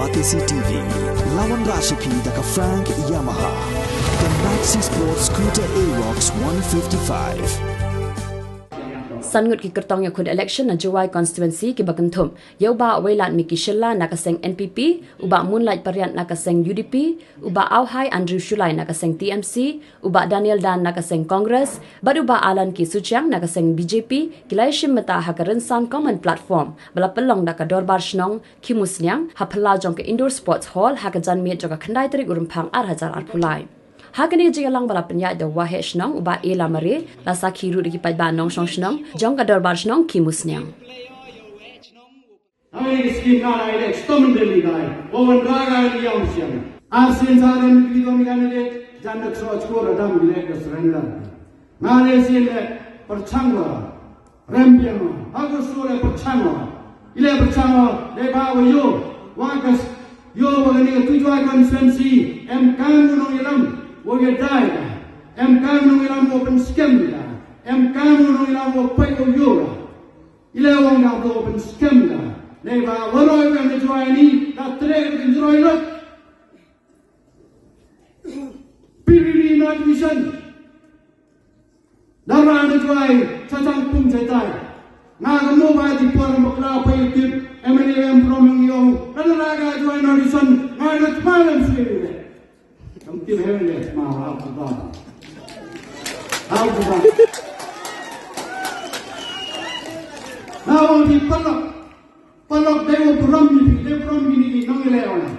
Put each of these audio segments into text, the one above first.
Batisi TV, lawan Rashipi daka Frank Yamaha, the Maxi Sports Scooter Aerox 155. Sangut ki kertong ya khud election na Jawai constituency ki bakanthum yauba wailat mi ki shella nakaseng NPP uba Moonlight Pariat nakaseng UDP uba Auhai Andrew Shulai nakaseng TMC uba Daniel Dan nakaseng Congress baduba Alan ki Suchang nakaseng BJP kilai shimata hakarensan common platform bala pelong naka dorbar shnong ki musnyang hapala jong ke indoor sports hall hakajan miet joka khandai trik urumphang 8000 arpulai Hakani jigalang bala penya de wahe shnong uba ela mare la sakhiru di pai ba nong song shnong jong ka dorbar shnong ki musnyang Ameri skin na ile stomen deli dai owen raga ni yam siam asin saran ki do mi ganele jandak so chko radam bile ka surrender ngale sin le perchangwa rempiano hago sore perchangwa ile perchangwa le ba wo yo wagas yo wa ni tu jwa constituency em kan no ilam wo ge dai em kan no ilam open scam da em kan no ilam wo pai ko yo ile wo na do open scam da ne ba wo ro me jwa ni da tre ke jro ilo piriri na vision da ra de jwa cha chang pum che tai na ga mo ba di por mo kla pa yit MNM from yo da ra ga jwa na vision na na tmalam se Come to heaven, yes, ma, how to God. How to God. Now, on the Palok, they will from me, no Leona.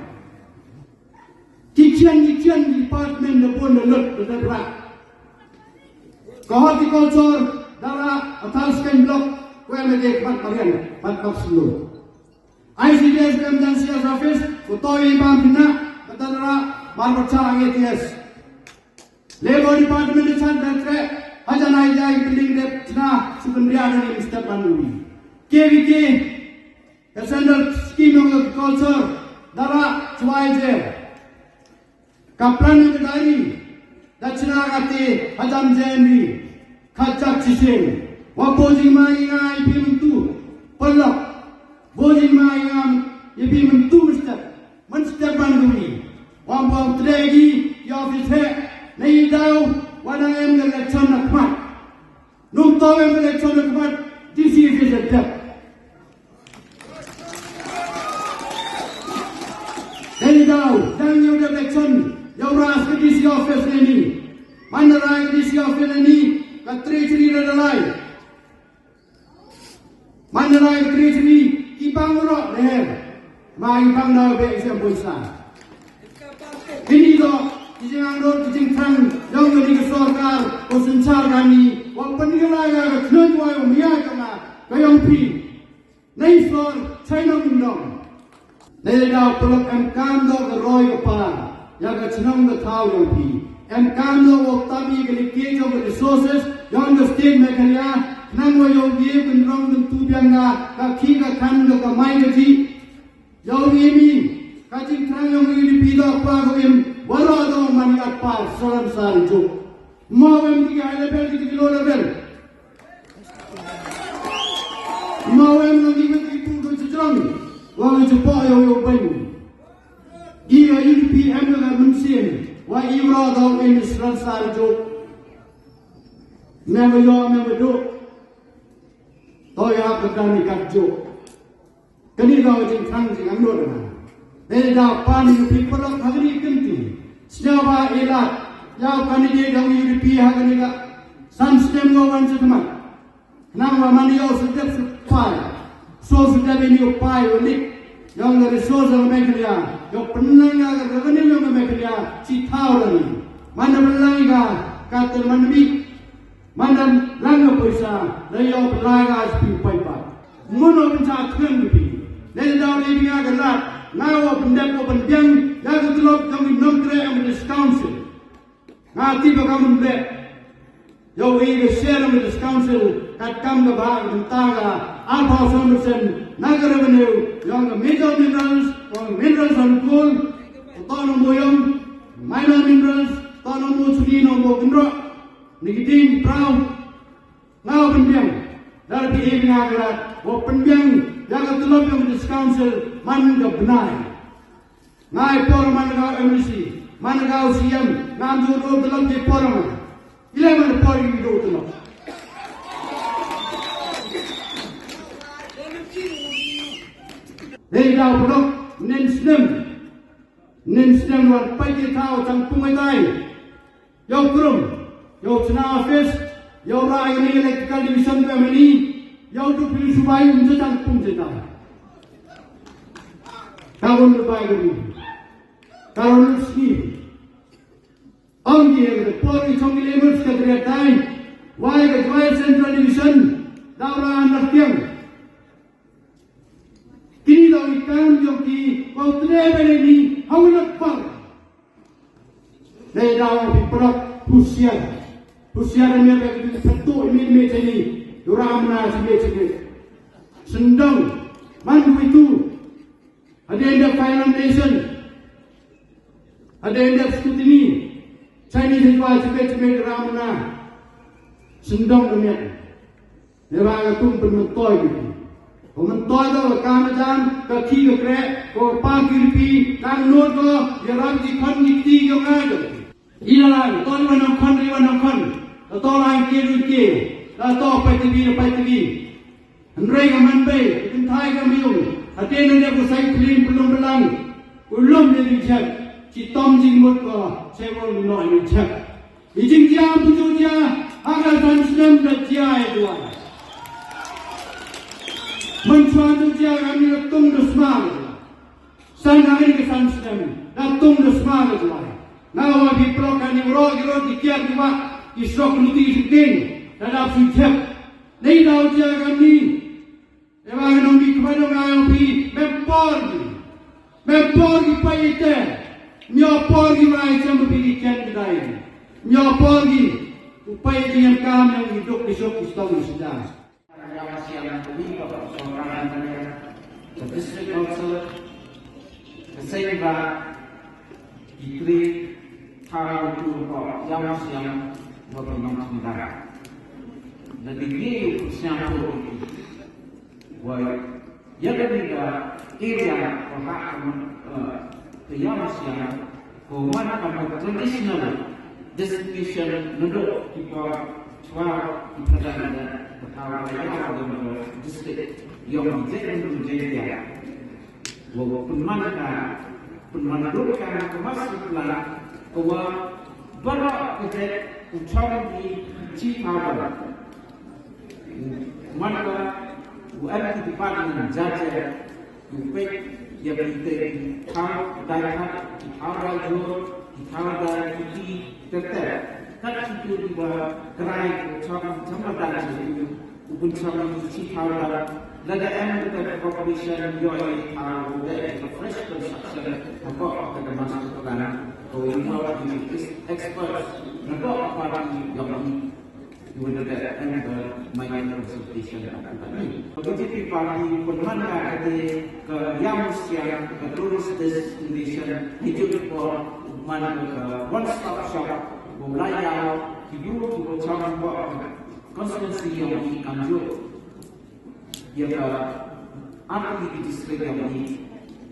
Teaching department, the one the look to the black. Horticulture, Dara, a Talskan block, where they get but not slow. ICDS emergency office, Utoi Bambina, Dara. Margot Chang ATS. Labor Department is under threat. Hajanai Jai building the China Sukundriana in Step Manuri. KVK, the central scheme of agriculture, Dara Chwaije. Kaplan in the diary, Dachinagati, Hajan Jenri, Kachak Chishin, Wapoji Mayang Ipimentu, Pollock, Boji Mayang Ipimentu step, one step Manuri. Wambang teregi, ya office he, nahi dao, wana em the election nakmat. Nung tau em election nakmat, this is a step. Nahi dao, dang yung election, yaw ras ke DC office ni, mana rai ke DC office ni, ka treasury radalai. Mana rai ke treasury, ipang urok leher, ma ipang dao be isem boislah. Ini doh, kijang road, kijang tang, yang ni kesorkar, kosencar kami, walaupun dia lagi keluar wajah miaya kena, kayang pi, naik sor, China minum, naik dah peluk MKM doh keroy kepala, yang kecenang doh tahu yang pi, MKM doh waktu kami kelikir jauh resources, yang doh state mereka, nang wajah dia benrong bentu biangga, kaki kan doh kamai gaji, jauh ini. Kacing terang yang ini pidak pagawin, wala daw maniat pa salam sari jo. Mawem tiga level, 3 kilo level. Mawem nang ibig ipung ko jang, wala jepa yo bayu. Iya PM nga mensin, wa iwra daw in salam sari jo. Mewa do. Toya pagani kat jo. Kani daw jing thang jing angdo na. Eda pani people of Hagani Kinti, Snaba Ela, Yaw candidate of UDP Haganiga, Sun Stem no one settlement. Now money also gets fire. So to tell you pie will lick, young resource of Megalia, your Penanga, revenue of Megalia, Chitawani, Mandalanga, Captain Manbi, Mandam Langa Pusa, lay of Lagas Pipa. Mono Pinta Twin, lay down leaving Agalat. Now open young, that's a lot coming number of this council. Now people come there. Yo, we will share with this council that come to Bhag and Taga, Alpha Sanderson, Naga Revenue, young major minerals, or minerals on coal, Autonomuyum, minor minerals, Autonomutino Mokindra, Nikitin Brown. Now open young, that'll be evening Agarat, open young. Jaga tulog yung this council man the benai. ngai por managau emisi managau siam nam du do dalam ke por mana ile mana por ini do dalam Hei dau produk nen snem luar pai tau tang pungai tai yau krum yau cina office yau rai ni electrical division tu amini yau tu pilih subai untuk tang pung cita tahun lepai lagi tahun lagi Ang dia kata pori songi lemur sekadar tai wai ke central division daura anak tiang kini dah ikan joki kau terlebih ini haulat par. Dari dalam diperok pusian ini bagi satu ini ini duramna sini sendang mandu itu ada yang final nation ada yang skutini Chinese jual cepet duramna sendang dunia. Dia tu bermentoy gitu. Mentoy tu kamajam kaki kekre ko pagi pi kan nur ko yaram di khan nikti ko ngado ilalang ton wanam khan to lain ke to pai tv andrei ka man be tin thai ka miu aten ne ko sai clean belum belang ulum ne di chak chi tom jing mot ko sebol no ni chak ijing dia puju dia agar dan slam da dia dua Mencuat dia kami tung desmal, san hari ke san stem, tung desmal tu lah. Nawa di prokan yang roh dikiat juga, isok nuti suking, dalam sujud. Nei tahu dia kami, ewan kami kepada orang pi, mempor di payete, nyopor di mana jam berbicara kedai, nyopor di upaya yang kami yang hidup di sok istana sedang. The district council, the same bar, decree, Tara to Yamasiam, Wabanamidara. The degree of Siampo were Yagadiga area for the Yamasiam, for one of the traditional distribution, Nudo, people, 12 represented the power of the district. Yang menjadi penmandukan kemasukan bahwa berat kita ucap di Cipayung mana UMP Departemen jaja UPEC yang kita tahu daerah tahu rajur tahu daerah itu tetap tak itu juga kerai ucap sama daerah itu ucap di Cipayung. Lada M the corporation UI the fresh construction about the master so involved the experts about party government you will get and the minor consultation BJP party permankan ke Yamusia ke tourist destination itu for mana ke one stop shop mulai hidup di bawah constituency yang diambil yang apa di distrik yang ini,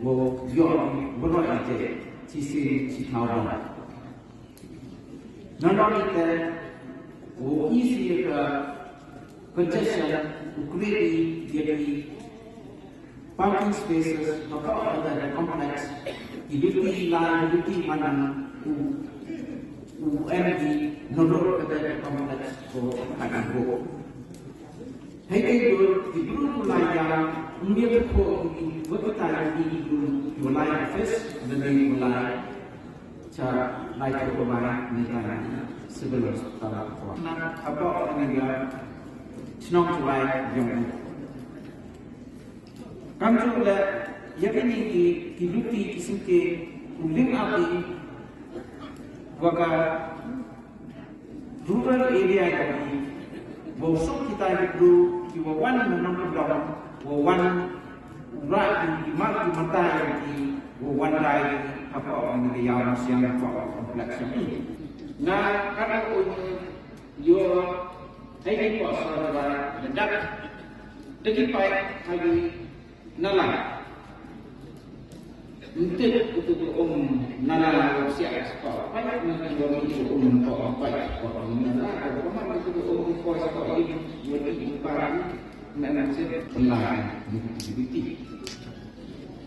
wo yang berada di sisi Cipayung. Namun kita, wo isi congestion, ukuri jadi parking spaces, maka ada kompleks, hidupi lain, hidupi mana, UMD, nodor ada kompleks, wo akan wo. Hei itu di dulu mulai dia berko di berkata di mulai office dan mulai cara naik ke bawah negara sebelum tahun awal. Apa negara senang mulai jom. Kami juga yakin ini hidup di kisah uling api waka rural area kami. Bosok kita itu di wawan menang dalam wawan rat di mata di wawan rai apa orang di yang kompleks ini. Nah, karena yo ini kok saudara ledak dekat lagi nalar. untuk ketua nala siap sekolah baik dengan orang itu untuk baik orang nala orang ketua kuasa sekolah ini bagi baru dan pelayan aktiviti.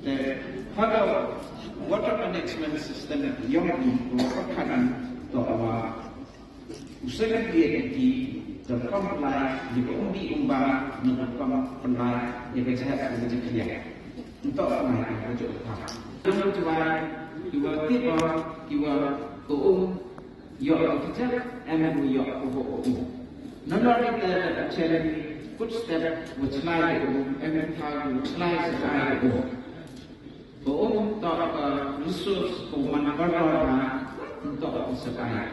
Dan kalau water management system yang diperlukan bahwa usaha dia di dalam pelayan di umbang dalam pelayan yang berjaya kerja untuk pelayan kerja utama. Yang kedua, tiba keum yok kerja, emang yok keum. Nolak kita challenge footstep which lie emang tahu which lie sesuai keum tak resource keuman berdoa untuk sesuai.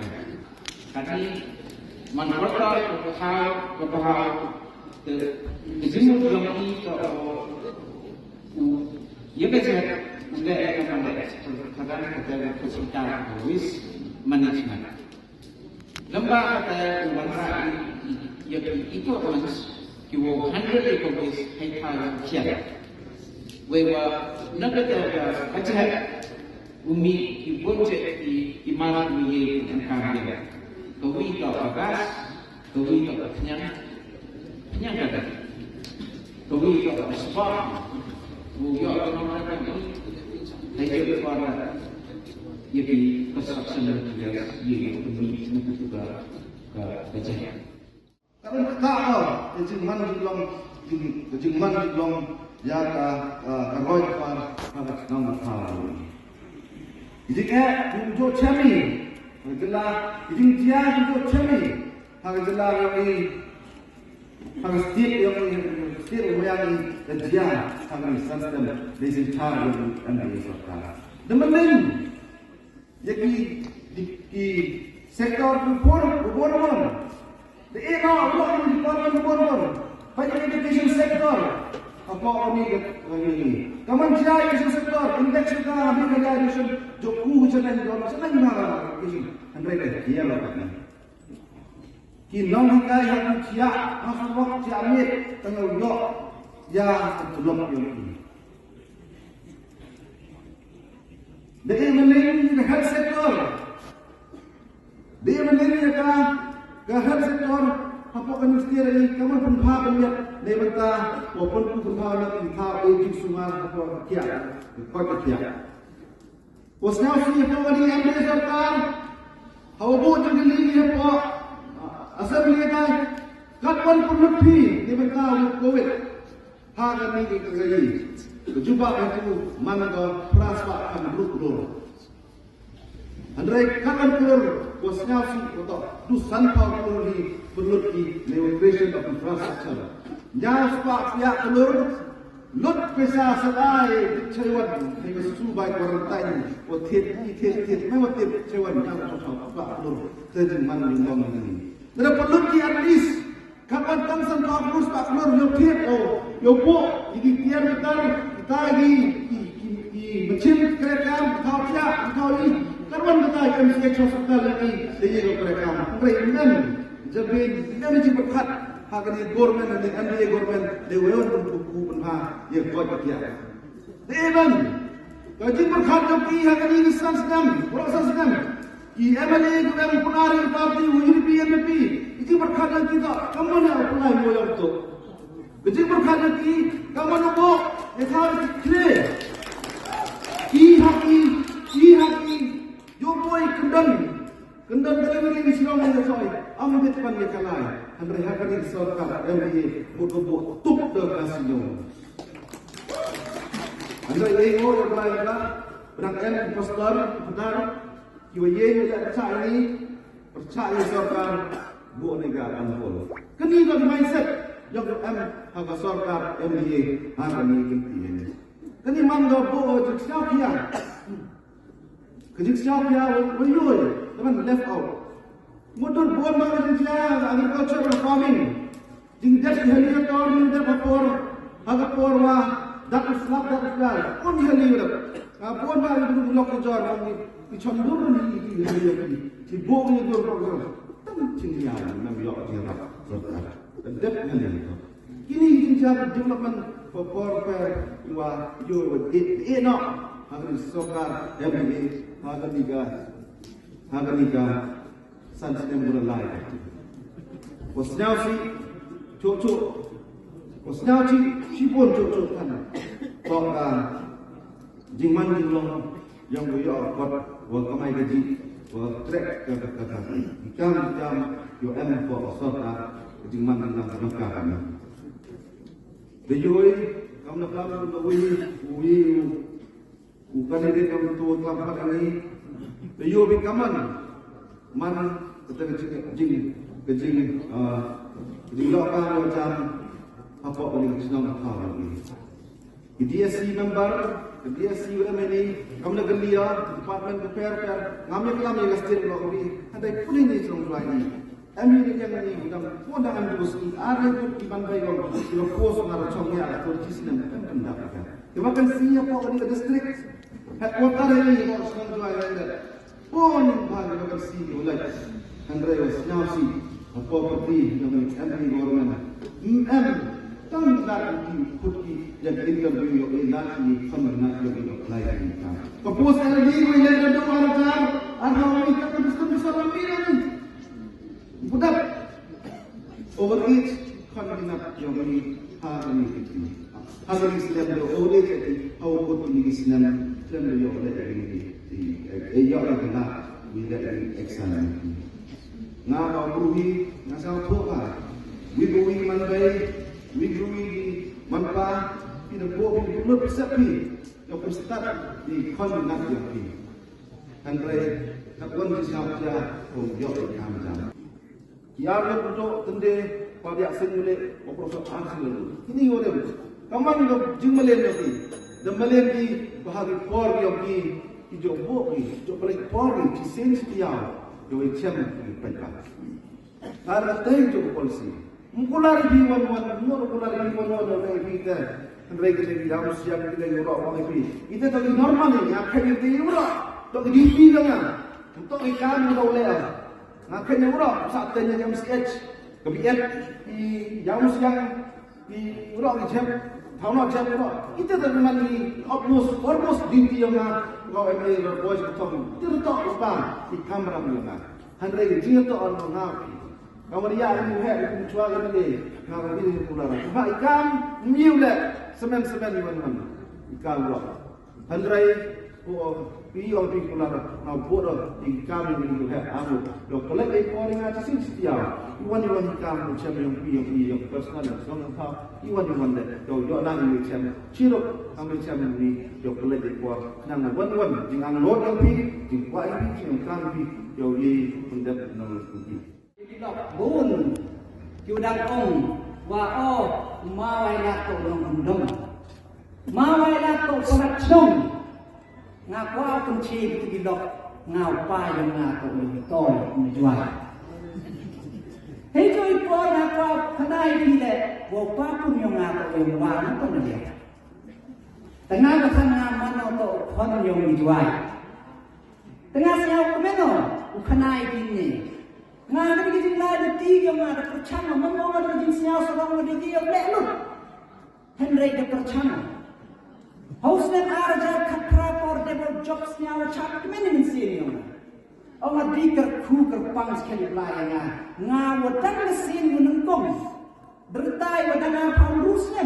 Tadi mana berdoa berdoa izin dalam ini ia kerja Anda akan mendapatkan kata peserta risk management. Lembaga kata bangsa yang itu akan kiwo 100 ekobis hektar kian. Wewa negara kacau umi ibojek di mana umi angkat dia. Kawi tak bagas, kawi tak kenyang kata. Kawi tak sebab, buya orang ini. Saya kepada jadi construction dia ini juga kerja. Kalau tak jengman dilong ya karoi pada nama tahu. Jadi untuk cami, jelas dia untuk cami, harus jelas ini harus yang dan dia akan sistem disincar dan disokar. Demikian, jadi di sektor berbuat the era of department banyak education sector apa ini kementerian education sector indeks kita habis education joku jalan mana education andai dia lah kan kinong hingga yang siap masuk waktu ambil tengah blok ya belum ini. Dia melalui ke health sector. Dia melalui ke health sector. Apa kan mesti ada kamu pun faham ya. Dia berkata, walaupun pun faham nak kita ejik sungai apa kia, kau kia. Wasnya sih apa lagi ambil serta. Hawa jadi lagi apa asal mereka kapan pun lebih dia berkata COVID. Hagan ini terjadi. Kejumpa itu mana kau praswa akan berulur. Andai kapan keluar bosnya sih atau tusan kau keluar di perlu di negotiation of infrastructure. Jangan sepak pihak keluar lut pesa sedai cewan dengan subai quarantine. Otit, memang otit cewan jangan sepak keluar terjadi mana lindung ini. Tidak perlu di at least kapan tangsan kau keluar sepak keluar yotit yo po jadi tiar kita di mesin kereta kau siap kau ini kawan kita MCH hospital lagi dia kereta peringatan jadi kita mesti berkat hak ini government dan MBA government dewan buku penha yang kau dia dewan kaji berkat lagi hak ini senam proses senam di MLA government penari parti UDP MP itu berkat kita kamu nak apply moyang tu kaji berkat lagi kamu nak buat ekor clear haki yo boy kendan delivery di sini orang soy ambil pan dia kalai andai hakani sarkar MBA buku tup de kasino andai ego yang lain berangkat pastor benar kiwaye ya cak ini percaya sarkar bu negara anpol kini kan mindset yang hak sarkar MBA hakani kinti kini mangga bu siap ya kerja siapa yang beriul, teman left out. Motor buat mana kerja agriculture and farming. Jingjas helikopter ni dah papor, agapor wah, dak slap dak slap. Pun heli berap. Pun mah itu lok kejar kami. Dicamdur ni di bog ni dur program. Tam cinggian, nabi lok dia. Dan dep heli. Kini jingjas development por wa yo no hagan sokar MBA haganiga san stem lai wasnausi chocho wasnausi sipon chocho kan to ka jingman jinglong yang yo kot wa kamai gaji wa trek ka ikam yo for sota jingman nang ka kami the joy kam na kam to we kandidat kam to kam kami the yo bi kaman man keteng jing lo ka macam apa paling senang tahu ni DSC member DSC UMNA kamna galia department prepare ngamnya kelam ya gastir lo ni ada kuning ni selong lagi ami ni jangan ni udang pondang am bus ni are tu iban bai lo pos ngar chongya to kisnem pendak kemakan sinya po ni district headquarter ni ko selong lagi pon bagi lo si ulai andre wasnausi property dengan MP government tang dar ki putki yang income yo elaki famna yo apply ni ka propose LD we let do aratar arno mi ka discuss sa ramira ni budak overreach khandina yo ni ha ni ki ha ni islam do ole ke au ko ni islam islam yo le ni yo na we let exam nga ba ruhi nga sa thoka we going manday we growing manpa in a book in the perception of the start the conduct of the and that one is how ya from your camera ya lo to tende pada asenule oproso answer ini ore kamang do jingmale ni the maleni bahagi for yogi jo bo ni jo pare for ni sense dia do chem pada har tay jo policy mukulari bi wan mukulari bi wan na kita mereka ni harus siap kita euro orang ni itu tapi normal ni akhirnya di euro to di bi dengan untuk ikan kita boleh akhirnya euro saatnya jam sketch kebiar di jam siang di euro ni jam tahun jam euro itu tapi mani almost di yang kau ini berbuat betul itu tak apa di kamera ni kan handai dia tu orang nabi kamu dia ni muhek itu cuaca ni kalau ini pulara cuma ikan miule semen ni mana ikan luar handai pion pulara nak bodoh ikan ni muhek amu lo kolek ekor yang aja sih setiap iwan ikan macam yang pion personal soalnya tahu iwan deh yo nang ni macam ciruk kami macam ni yo kolek ekor nang wan jangan lot yang pi jingwa ini yang kan pi yo ye mendat nang pi bun judang ong wa o mawai lato long dong mawai lato korat song ngakwa kunci di lok ngau pa yang ngako ni toy ni jual hei joy po ngakwa kadai di le wo pa pun yang ngako yang wa na to ni dia tengah kesana mano to kon yang ni jual tengah siau kemeno ukanai ini ngah ni kita lagi tiga ngah percaya memang ada jenis siapa seorang ada dia belum Henry de percaya hausnya arja katra portable jobs nyawa cak kemana sini orang diker pang sekali belakangnya ngah wadang mesin gunung kong bertai wadang paulusnya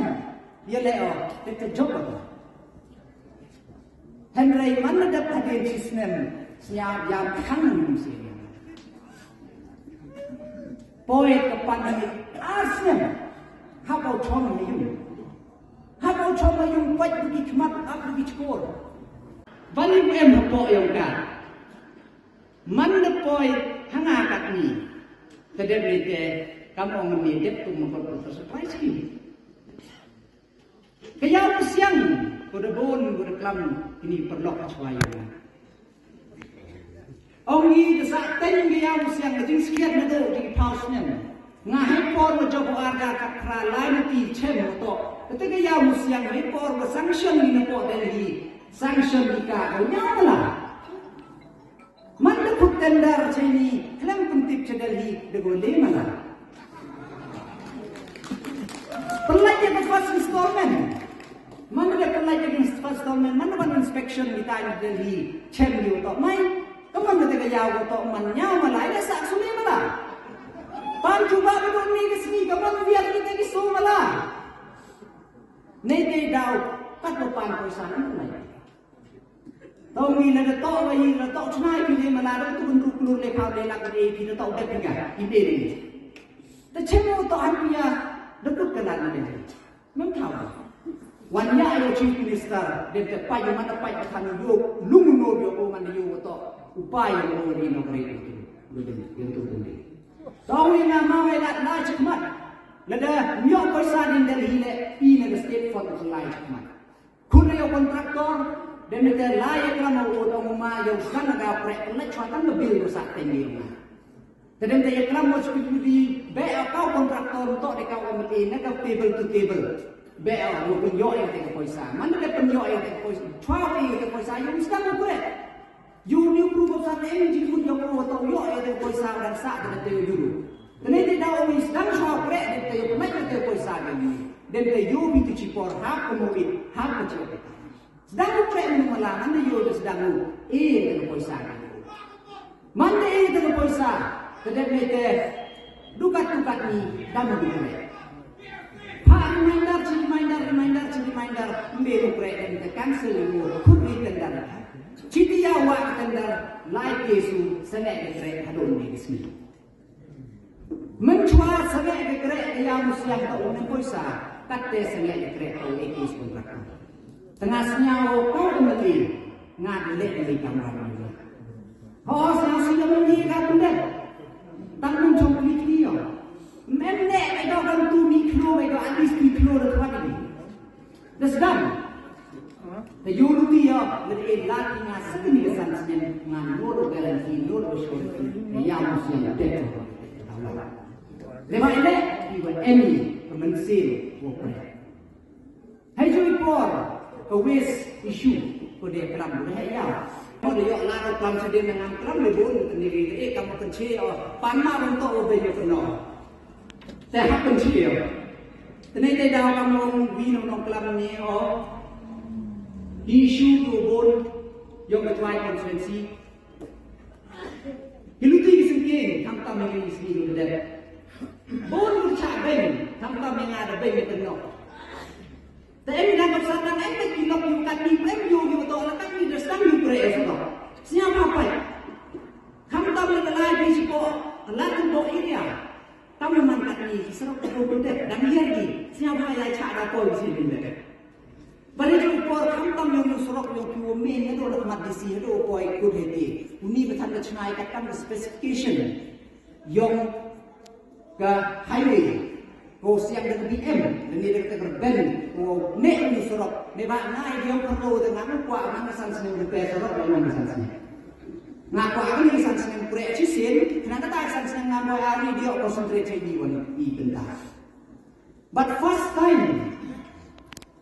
dia leo itu job apa Henry mana dapat dia cisnem siap yang kangen sini poet kepada asnya habau choma yung wait bagi kemat apa bagi skor balik po yung ka man the poet hangakat ni tademite kamu ngemi dep tu mengkol surprise ni kaya siang kuda bon kuda klam ini perlu kacwaya Ongi desak ten dia usiang ngajing sekian nado di pausnya ngahai por wajo harga kakra lain ti chem to ketika ya usiang ngahai por sanction ni po Delhi sanction dika nyala man lekut tendar chini kelam kuntip Delhi de gole mala Pelai yang first installment. Mana dia pelai yang first installment? Mana ban inspection kita ini Delhi cem dia tak main. Kamu kita kaya tak manyau malah. Ada sak sulit malah. Pan cuba betul ni kesini. Kamu biar kita kisah malah. Nete dau kat depan koisan pelai. Tahu ni nak tahu lagi nak tahu cenai pilih malah tu bentuk keluar lekau lelak dia kita tahu dah tinggal. Ini ni. Tercemu tahu dia dekat kenal dia. Memangวันยาโยชีมินิสเตอร์เดินแต่ไปยังมันไปทางยุโรปลุ่มโนบิโอมันอยู่ต่ออุปายโนรีโนเกรดดูดิยังตัวนี้ตอนนี้นะมาเวลาได้ชิมัดแล้วเด้อมีออกซาดินเดลีเล่ปีในสเตทฟอร์ดไลชิมัดคุณเรียกคอนแทรคเตอร์เดินแต่ไล่กระมาโอดองมาอยู่กันกาเปรตและชวนกันมาบิลสักเต็มเดียวนะแต่เดินแต่กระมาสปิดดีเบะเอาเข้าคอนแทรคเตอร์ต่อได้เข้าเอามาเองนะครับเทเบิลทูเทเบิลBel, lu penjok yang tengok poisa. Mana dia penjok yang tengok poisa? Cuaca yang tengok poisa. Yang sekarang aku deh. You ni perubahan ini jemput yang perlu tahu yo yang tengok poisa dan saat dia tengok dulu. Dan ini dah orang sedang cuaca deh. Dia tengok pernah tengok poisa ini. Dan dia yo itu cipor hak kemudian hak kecil. Sedang aku deh malah. Mana yo dia sedang lu. Tengok poisa ini. Mana tengok poisa? Kedai mereka dukat ni dah begitu. Reminder, melu kerajaan kita cancel itu, kubri kendara. Citi awak kendara, like Yesu, sangat kerajaan hadun ni disini. Mencuat sangat kerajaan yang muslim tahu mempoisa, kata sangat kerajaan ekis kontrak. Tengah senyawa kau kembali, ngad lek kamar ni. Oh, senyawa menyiapkan benda, tanggung jawab dia. Menek itu kan tu mikro itu alis mikro itu apa ini? Desdam. Tayuruti ya, jadi lagi ngasih ni kesan senyum ngandor garansi, ngandor bersyukur. Yang muslim ada. Lema ini ibu Emi pemensil wopre. Hai jui por, kawis isu kode kelam boleh ya. Kalau dia lalu kelam sedih dengan kelam lebon sendiri. Kamu kecil, panah untuk obey penuh. แต่ฮักเป็นเชี่ยวแต่ในดาวกำลังวินองกลำนี้อ๋อยิชูตัวบนยกไปไว้คอนเฟรนซีฮิลุตีสิ่งเก่งทำตามอย่างนี้สิ่งเด็ดบนมือฉาบเบ่งทำตามอย่างงานเบ่งไม่เป็นหรอกแต่เอ็มดังกับสัตว์นั้นเอ็มไม่กินหรอกอยู่กันมีเอ็มอยู่ตัวแล้วกันมีเดือดร้อนอยู่เปรย์สุดหรอกเสียมาไปทำตามอย่างไรพี่ชิโก้อะไรทั้งตัวเอียKami mangkat ni, serap terus dan dia ni, siapa yang cara kau di sini ni? Bagi jumpa kami yang serap yang kau main itu adalah madisi itu kau ikut hati. Uni betul betul naik kami specification yang ke highway, kau siang dengan BM, dan dia dekat Ben, kau naik ni serap, nebak naik yang perlu dengan kau mana sangat repair serap dan mana sangat. Ngaku aku ni sangat kurang cisin, kenapa tak sangat ngaku hari dia konsentrasi di mana di benda. But first time,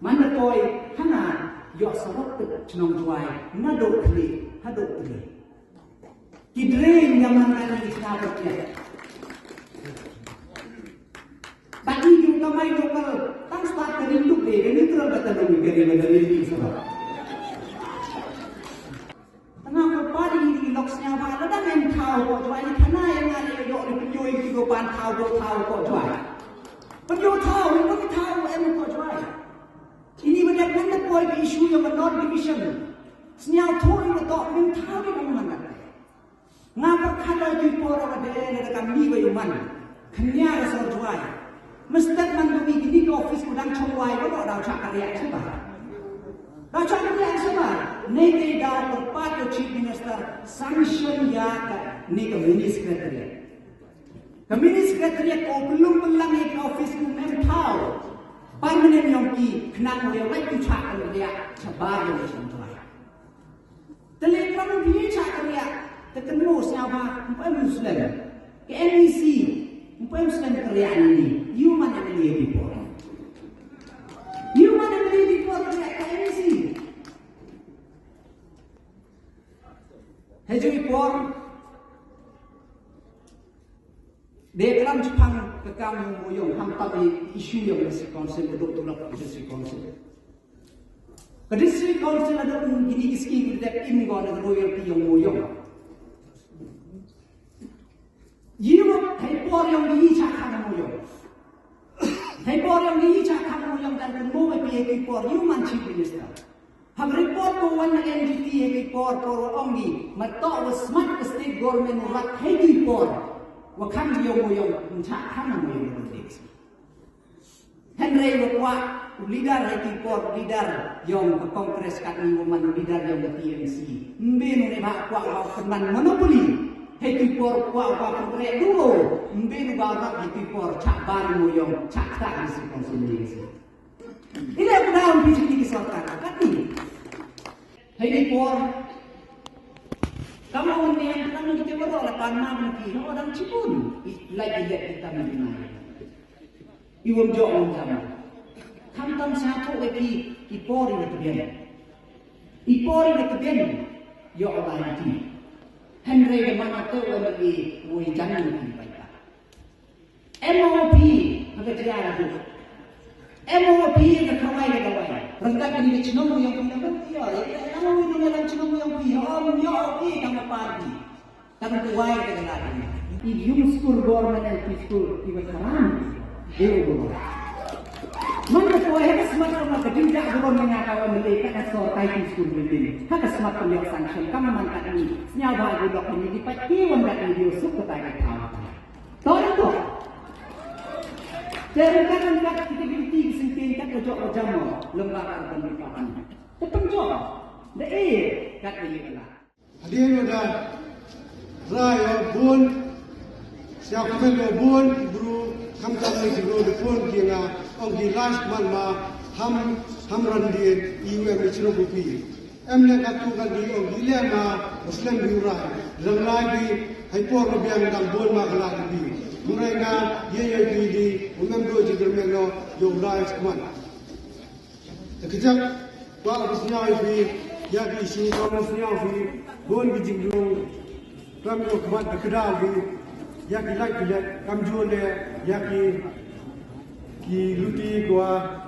mana toy, hana, yo sabot cenong juai, nadok kli, hadok kli. Kidreng yang mana ni sabot dia. Bagi juga main lokal, tang start kerinduk deh, ini terus betul betul dari sabot. Loksnya apa? Ada yang tahu kok jual ini karena yang ada yang yok penjual itu juga pan tahu kok jual. Penjual tahu, itu tahu kok jual. Ini macam mana koi isu yang menolak division. Senyap tahu itu tak tahu di mana. Ngapa kalau di pora ada yang kami bayuman, kenya rasa jual. Mesti mandiri di office kudang cowai itu ada cakap siapa? Raja Kerajaan Sabah, negeri dah berpatu Chief Minister sanction ya ni ke Mini Secretariat. Ke Mini Secretariat kau belum berlangi ke office ku memang permanent yang ki kenal dia lagi cakap dia cabar dia macam tu. Telegram dia cakap dia terkena siapa? Empat Muslim ke NEC, empat Muslim kerajaan ini. You mana beli people? You mana beli people kerajaan NEC? Hejui por dia kelam Jepang ke kamu moyong hampa isu yang district council duduk tolak district council. Ke district council ada gini iski kita imgon dengan royalty yang moyong. Europe haipor yang diicakan moyong. Haipor yang diicakan moyong dan semua haipor human chief minister. Hang report ko wan NGT haipor por ongi matok was smart state government rat haipor. Wakan dia moyong mencakan moyong politik. Henry wakwa leader haipor leader yang kongres kat ni woman leader yang TNC. Mbin ni hak kwa keman monopoli. Hei por kwa kongres dulu, mbin barat hei por cak baru moyong cak tak isi konsumsi. Ini aku dalam bisik sorkan. Kati, hei por kamu ni yang kamu kita berdoa lapan malam lagi, orang cipun lagi lihat kita mana. Iwam jauh zaman. Kamtam satu lagi ipori lekebian. Ipori lekebian, ya Allah itu. Henry ke mana tu lagi mui jangan lagi baik. MOP ada kerja tu. MOP ada kawai ada kawai. Rentak ini cuma yang punya betul. Kalau ini dalam cuma yang punya, MOP kamu parti. Kamu kawai ada lagi. Ini school government and school ibu sekarang. Ibu. Mana kawai ada semacam apa tidak belum mengatakan mereka ada sortai di school building. Hak semacam yang sanction kamu mantap ini. Senyawa budok ini dipati wandak video suku tak tahu. Tahu tu? Jangan kita berhenti singkin kat ojok jamu lembaga pendidikan. Terpenjok. Dah kat ini lah. Hadirin ada raya bun siapa melo bun bro kamtam ni bro pun kena ongi last man ma ham randi iwe mechro bupi emne katu kali ongi le ma muslim biura langlai bi haipor biang dang bol ma kala bi murai na ye di umam do jigar melo yo last man tekejak wa bisnya bi ya bi shi ko musnya bi bon bi jingro kam yo kmat kedal bi ya ki like ki kam jole ya ki luti gua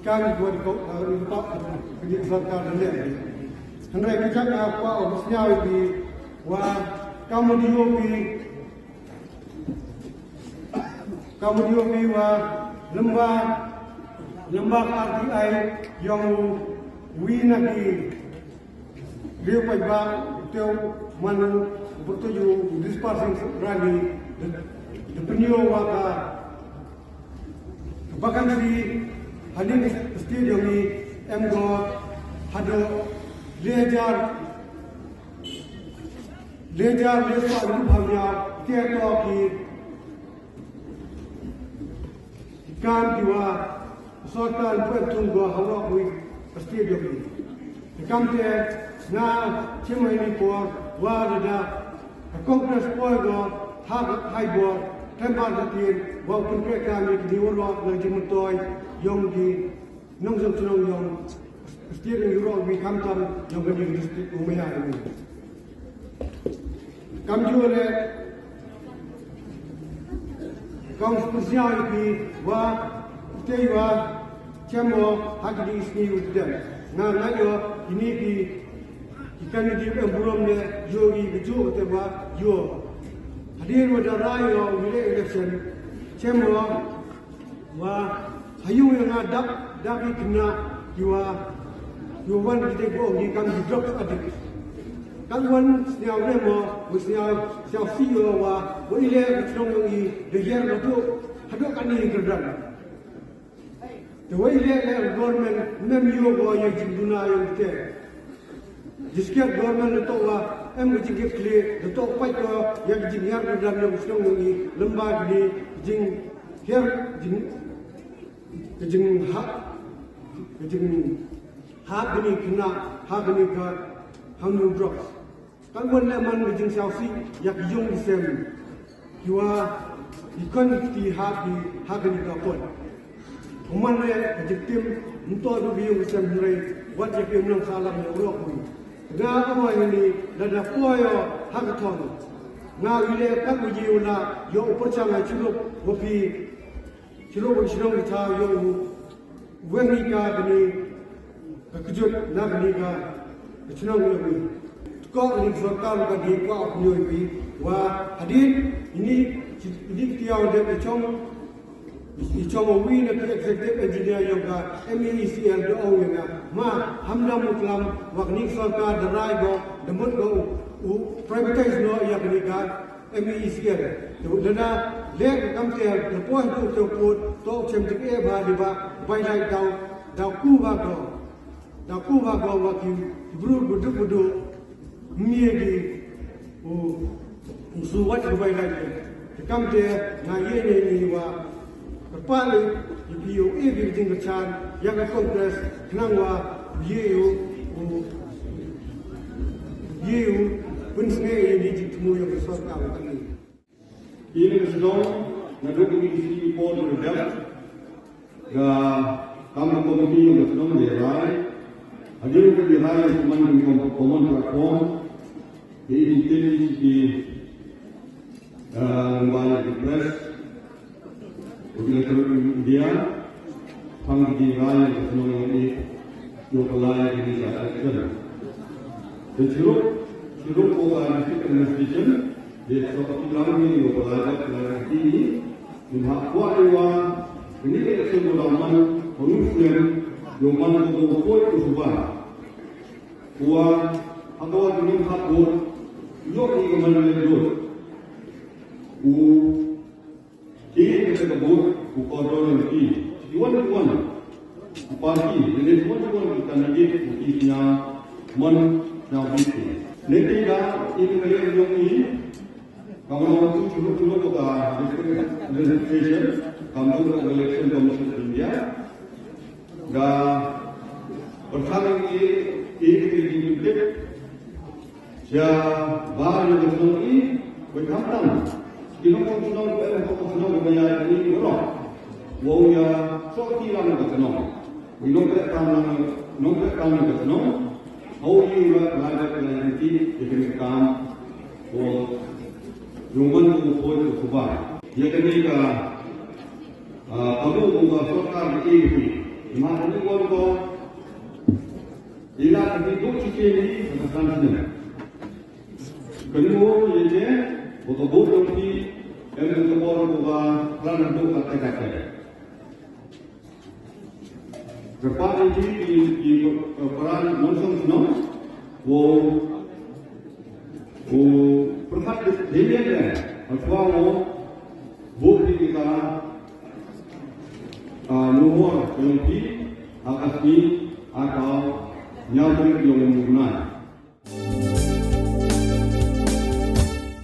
kan gua ko di sarkar le henry kecak apa obisnya di wa kamu di wa lembah RTI yang wina ki dia pajba teu manu bertuju dispersing rani depenio waka bahkan dari hadir stadium ni MGO ada lejar leswa bhavya keto ki kan diwa sortan putung go hawa hui stadium ni kamte na chimai ni por warada kongres poigo haibor tempat hatin walaupun mereka ni diurut lagi mentoi yang di nongzong yang steering Euro di kamtam yang berdiri di distrik Umaya ini. Kami juga kaum spesial ini tewa cemo hak di sini udah. Nah yo ini di ikan di belum ni yo di beju tewa yo. Hadir wajar rayo wilayah election cemo wa hayu yang ada dari kena yuan kita go ni kan drop adik kan wan siau remo siau CEO wa wilayah ketrong yang dejar itu hadu kan ni kerdan the wilayah government memyo go yang jinduna yang te जिसके गवर्नमेंट तो वा एम जिंगे क्ले तो पाइ को या जिंग यार दान न बुस्टों नगी लंबा दी जिंग हेर जिंग हा बनी खना हा बनी का हानु drops kan wan le man jing xiao si yak yong sem yuwa ikon ti ha ni ka pon man le jiktim nto do bi yong sem re wat je pem nang salam ne ro ko ga ko ni da poyo hakaton nga wile ka uji una yo upercanga chilo gopi chilo bishiro ita yo wengi ka bani kejut na bani ka chino ngi ko ni sorkar ka di ko apnyo bi wa hadir ini tiaw de ichong wi na executive engineer yang ka MECL do awena ma hamna muklam wakni sorkar darai go demut go privatize no ya bani ka MECL to dana le kam te the point to put to chem tik e ba di ba bai lai dau ku ba go wa ki bru budu mie di su wat bai lai kam te na ye ni wa Kepala IPU everything macam yang Kongres kenangwa you pun sengaja ini ditemu yang besar kali ini sedang naduk komisi pon berdak ga kamu komisi yang sedang dirai hadir ke dirai cuma dengan komon platform ini di lembaga press Bila India, pang di raya kesenangan ini, dua pelai ini saya akan. Dan curug organisasi di sekolah Islam ini dua pelai ini, minhak kuat dewa, ini kita sebut nama Muslim, Yoman Koi Usban. Kuat atau dengan hak kuat, yok ini kemana lewat. Ini kita sebut ukodoran ini. Iwan, parti. Jadi semua kita nanti isinya menjadi. Nanti dah ini kalian yang ini. Kalau itu cukup kita registration, kamu election commission India. Dah bersama ini baru bersama ini berhampiran. Kita mengenal budaya ini orang, wawnya sokti orang berkenal. Nongkrek kami berkenal. Hawi rakyat nanti diberikan, Yoman Koi Usban. Ia ketika perlu buat sorkar ini, macam ni orang ilah hidup cikini sekarang. Kedua ini, betul ini yang kedua bukan peran untuk kata-kata. Lepas ini di peran Monsong Senong, perhat dia atau bukti kita nomor yang di atas ini atau nyata yang menggunakan.